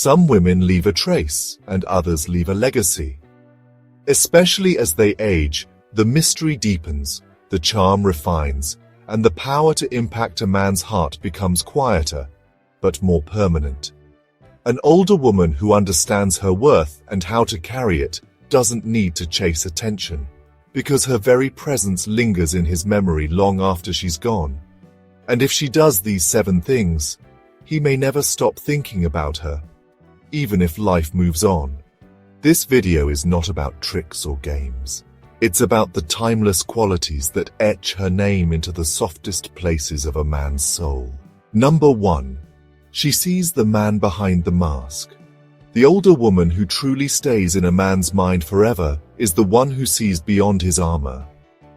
Some women leave a trace, and others leave a legacy. Especially as they age, the mystery deepens, the charm refines, and the power to impact a man's heart becomes quieter, but more permanent. An older woman who understands her worth and how to carry it doesn't need to chase attention, because her very presence lingers in his memory long after she's gone. And if she does these 7 things, he may never stop thinking about her, even if life moves on. This video is not about tricks or games. It's about the timeless qualities that etch her name into the softest places of a man's soul. Number 1. She sees the man behind the mask. The older woman who truly stays in a man's mind forever is the one who sees beyond his armor.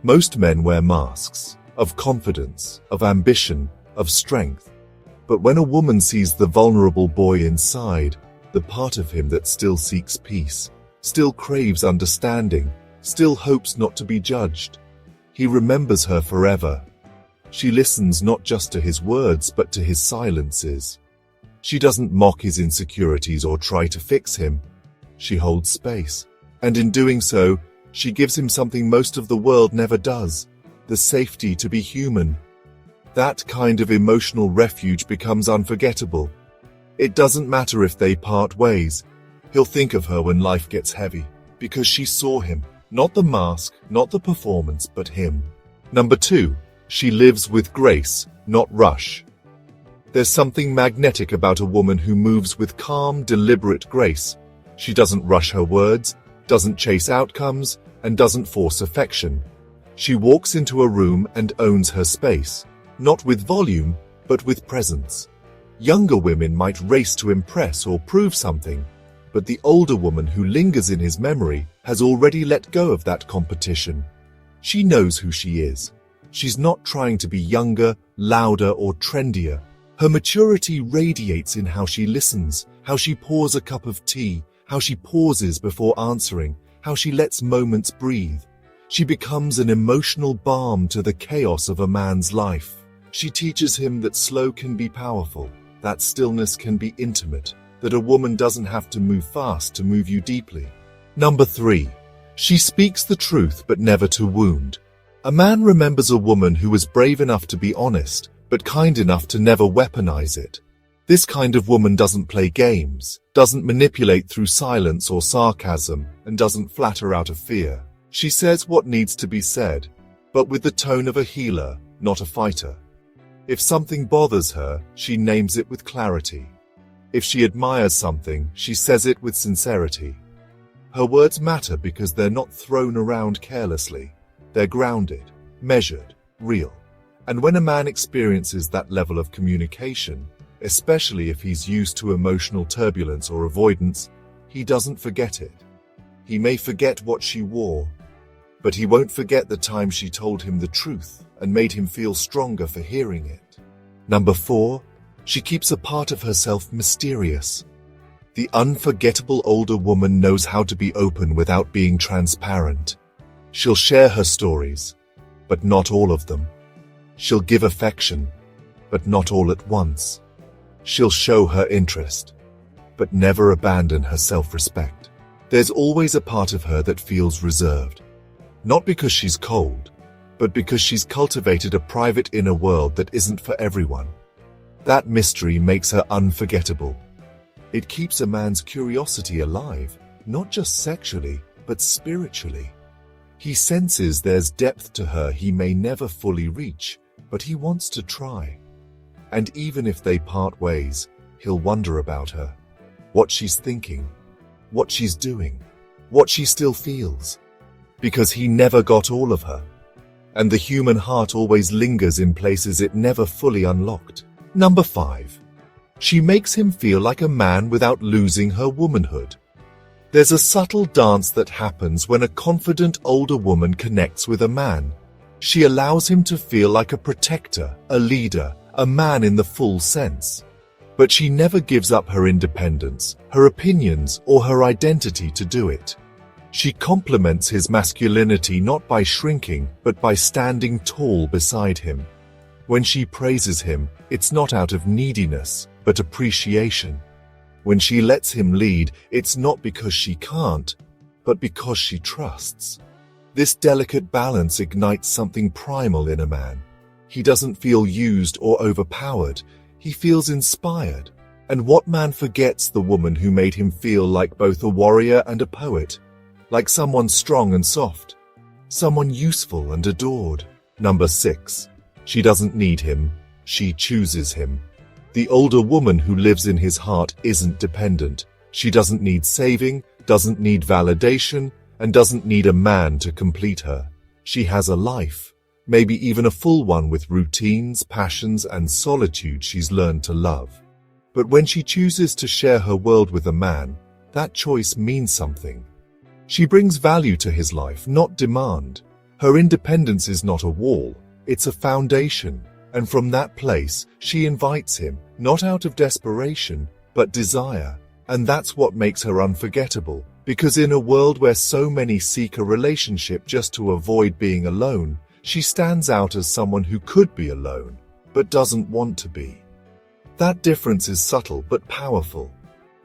Most men wear masks, of confidence, of ambition, of strength. But when a woman sees the vulnerable boy inside, the part of him that still seeks peace, still craves understanding, still hopes not to be judged, he remembers her forever. She listens not just to his words but to his silences. She doesn't mock his insecurities or try to fix him. She holds space. And in doing so, she gives him something most of the world never does: the safety to be human. That kind of emotional refuge becomes unforgettable. It doesn't matter if they part ways. He'll think of her when life gets heavy, because she saw him. Not the mask, not the performance, but him. Number 2. She lives with grace, not rush. There's something magnetic about a woman who moves with calm, deliberate grace. She doesn't rush her words, doesn't chase outcomes, and doesn't force affection. She walks into a room and owns her space, not with volume, but with presence. Younger women might race to impress or prove something, but the older woman who lingers in his memory has already let go of that competition. She knows who she is. She's not trying to be younger, louder, or trendier. Her maturity radiates in how she listens, how she pours a cup of tea, how she pauses before answering, how she lets moments breathe. She becomes an emotional balm to the chaos of a man's life. She teaches him that slow can be powerful, that stillness can be intimate, that a woman doesn't have to move fast to move you deeply. Number 3. She speaks the truth but never to wound. A man remembers a woman who was brave enough to be honest, but kind enough to never weaponize it. This kind of woman doesn't play games, doesn't manipulate through silence or sarcasm, and doesn't flatter out of fear. She says what needs to be said, but with the tone of a healer, not a fighter. If something bothers her, she names it with clarity. If she admires something, she says it with sincerity. Her words matter because they're not thrown around carelessly. They're grounded, measured, real. And when a man experiences that level of communication, especially if he's used to emotional turbulence or avoidance, he doesn't forget it. He may forget what she wore, but he won't forget the time she told him the truth and made him feel stronger for hearing it. Number 4. She keeps a part of herself mysterious. The unforgettable older woman knows how to be open without being transparent. She'll share her stories, but not all of them. She'll give affection, but not all at once. She'll show her interest, but never abandon her self-respect. There's always a part of her that feels reserved. Not because she's cold, but because she's cultivated a private inner world that isn't for everyone. That mystery makes her unforgettable. It keeps a man's curiosity alive, not just sexually, but spiritually. He senses there's depth to her he may never fully reach, but he wants to try. And even if they part ways, he'll wonder about her. What she's thinking, what she's doing, what she still feels. Because he never got all of her. And the human heart always lingers in places it never fully unlocked. Number 5. She makes him feel like a man without losing her womanhood. There's a subtle dance that happens when a confident older woman connects with a man. She allows him to feel like a protector, a leader, a man in the full sense. But she never gives up her independence, her opinions, or her identity to do it. She complements his masculinity not by shrinking, but by standing tall beside him. When she praises him, it's not out of neediness, but appreciation. When she lets him lead, it's not because she can't, but because she trusts. This delicate balance ignites something primal in a man. He doesn't feel used or overpowered. He feels inspired. And what man forgets the woman who made him feel like both a warrior and a poet, like someone strong and soft, someone useful and adored? Number 6. She doesn't need him. She chooses him. The older woman who lives in his heart isn't dependent. She doesn't need saving, doesn't need validation, and doesn't need a man to complete her. She has a life, maybe even a full one with routines, passions, and solitude she's learned to love. But when she chooses to share her world with a man, that choice means something. She brings value to his life, not demand. Her independence is not a wall, it's a foundation. And from that place, she invites him, not out of desperation, but desire. And that's what makes her unforgettable, because in a world where so many seek a relationship just to avoid being alone, she stands out as someone who could be alone, but doesn't want to be. That difference is subtle but powerful.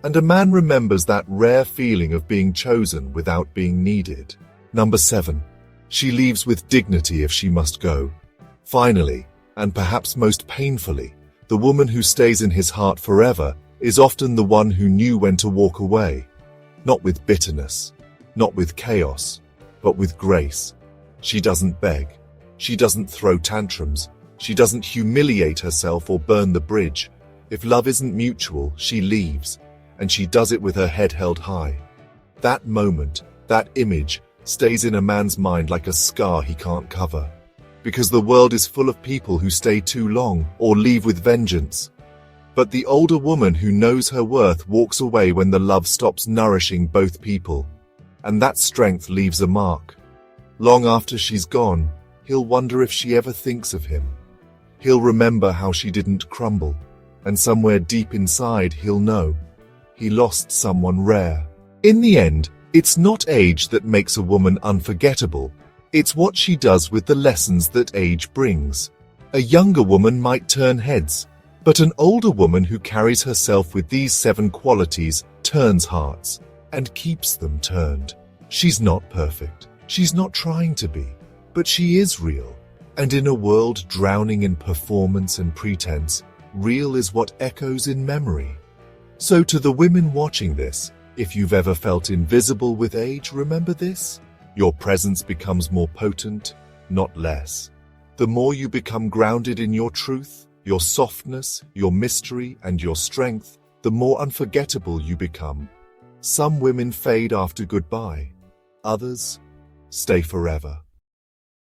And a man remembers that rare feeling of being chosen without being needed. Number 7. She leaves with dignity if she must go. Finally, and perhaps most painfully, the woman who stays in his heart forever is often the one who knew when to walk away. Not with bitterness, not with chaos, but with grace. She doesn't beg. She doesn't throw tantrums. She doesn't humiliate herself or burn the bridge. If love isn't mutual, she leaves, and she does it with her head held high. That moment, that image, stays in a man's mind like a scar he can't cover. Because the world is full of people who stay too long or leave with vengeance. But the older woman who knows her worth walks away when the love stops nourishing both people. And that strength leaves a mark. Long after she's gone, he'll wonder if she ever thinks of him. He'll remember how she didn't crumble. And somewhere deep inside, he'll know he lost someone rare. In the end, it's not age that makes a woman unforgettable. It's what she does with the lessons that age brings. A younger woman might turn heads, but an older woman who carries herself with these 7 qualities turns hearts and keeps them turned. She's not perfect. She's not trying to be, but she is real. And in a world drowning in performance and pretense, real is what echoes in memory. So to the women watching this, if you've ever felt invisible with age, remember this. Your presence becomes more potent, not less. The more you become grounded in your truth, your softness, your mystery, and your strength, the more unforgettable you become. Some women fade after goodbye. Others stay forever.